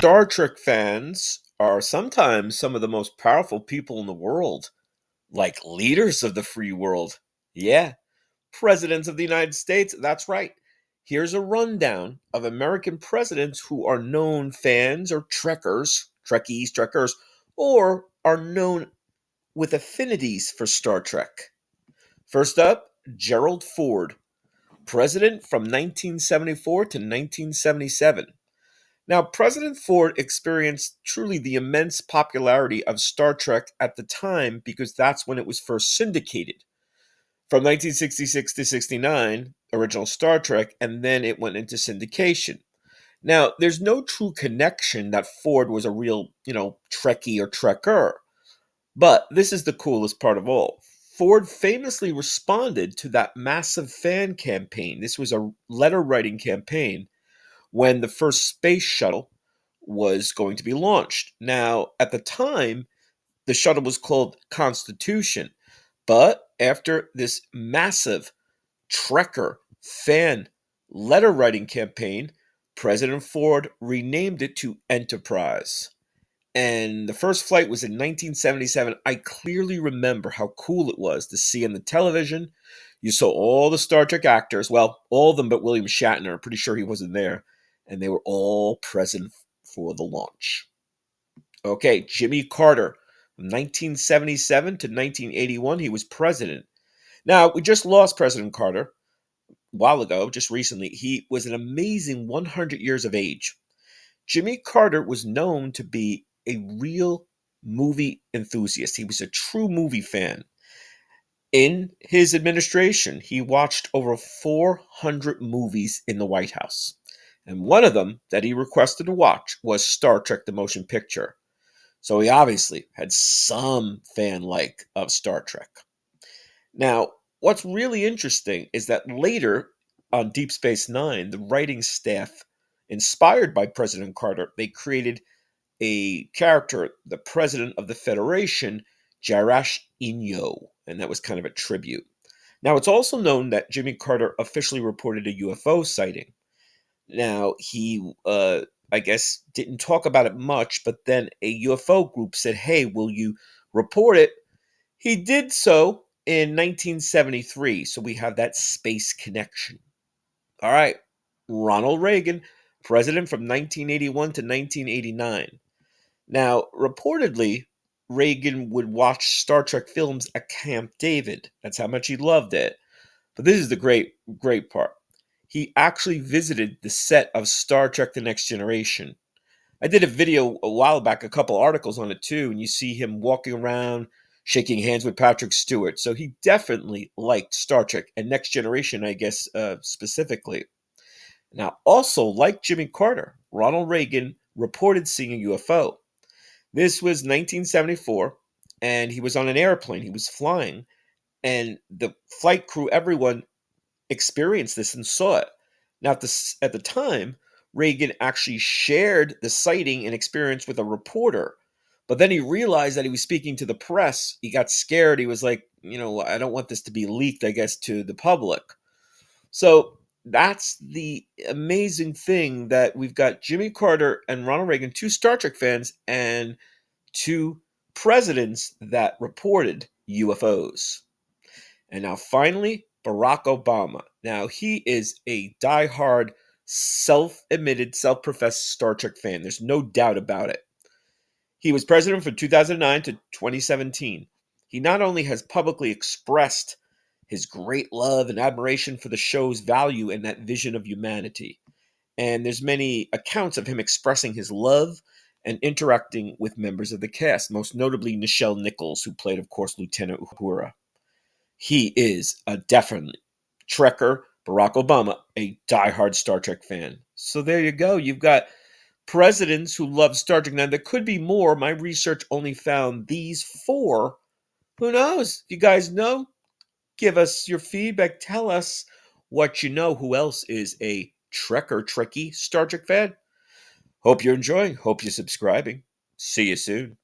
Star Trek fans are sometimes some of the most powerful people in the world, like leaders of the free world. Yeah, presidents of the United States. That's right. Here's a rundown of American presidents who are known fans or Trekkers, Trekkies, Trekkers, or are known with affinities for Star Trek. First up, Gerald Ford, president from 1974 to 1977. Now, President Ford experienced truly the immense popularity of Star Trek at the time because that's when it was first syndicated. From 1966 to 69, original Star Trek, and then it went into syndication. Now, there's no true connection that Ford was a real, Trekkie or Trekker, but this is the coolest part of all. Ford famously responded to that massive fan campaign. This was a letter writing campaign when the first space shuttle was going to be launched. Now, at the time, the shuttle was called Constitution, but after this massive Trekker fan letter writing campaign, President Ford renamed it to Enterprise. And the first flight was in 1977. I clearly remember how cool it was to see on the television. You saw all the Star Trek actors, well, all of them but William Shatner. I'm pretty sure he wasn't there. And they were all present for the launch. Okay, Jimmy Carter. From 1977 to 1981, he was president. Now, we just lost President Carter a while ago, just recently. He was an amazing 100 years of age. Jimmy Carter was known to be a real movie enthusiast. He was a true movie fan. In his administration, he watched over 400 movies in the White House. And one of them that he requested to watch was Star Trek the Motion Picture. So he obviously had some fan like of Star Trek. Now, what's really interesting is that later on Deep Space Nine, the writing staff, inspired by President Carter, they created a character, the president of the Federation, Jarash Inyo, and that was kind of a tribute. Now, it's also known that Jimmy Carter officially reported a UFO sighting. Now, he, I guess, didn't talk about it much, but then a UFO group said, hey, will you report it? He did so in 1973, so we have that space connection. All right, Ronald Reagan, president from 1981 to 1989. Now, reportedly, Reagan would watch Star Trek films at Camp David. That's how much he loved it. But this is the great part. He actually visited the set of Star Trek The Next Generation. I did a video a while back, a couple articles on it too, and you see him walking around, shaking hands with Patrick Stewart. So he definitely liked Star Trek and Next Generation, I guess, specifically. Now, also, like Jimmy Carter, Ronald Reagan reported seeing a UFO. This was 1974, and he was on an airplane. He was flying, and the flight crew, everyone experienced this and saw it. Now, at the time, Reagan actually shared the sighting and experience with a reporter, but then he realized that he was speaking to the press. He got scared. He was like, I don't want this to be leaked, I guess, to the public. So that's the amazing thing that we've got Jimmy Carter and Ronald Reagan, two Star Trek fans, and two presidents that reported UFOs. And now finally, Barack Obama. Now he is a diehard, self-admitted, self-professed Star Trek fan. There's no doubt about it. He was president from 2009 to 2017. He not only has publicly expressed his great love and admiration for the show's value and that vision of humanity. And there's many accounts of him expressing his love and interacting with members of the cast, most notably Nichelle Nichols, who played, of course, Lieutenant Uhura. He is a definite Trekker, Barack Obama, a diehard Star Trek fan. So there you go. You've got presidents who love Star Trek. Now, there could be more. My research only found these four. Who knows? If you guys know, give us your feedback. Tell us what you know. Who else is a Trekker, Trekkie Star Trek fan? Hope you're enjoying. Hope you're subscribing. See you soon.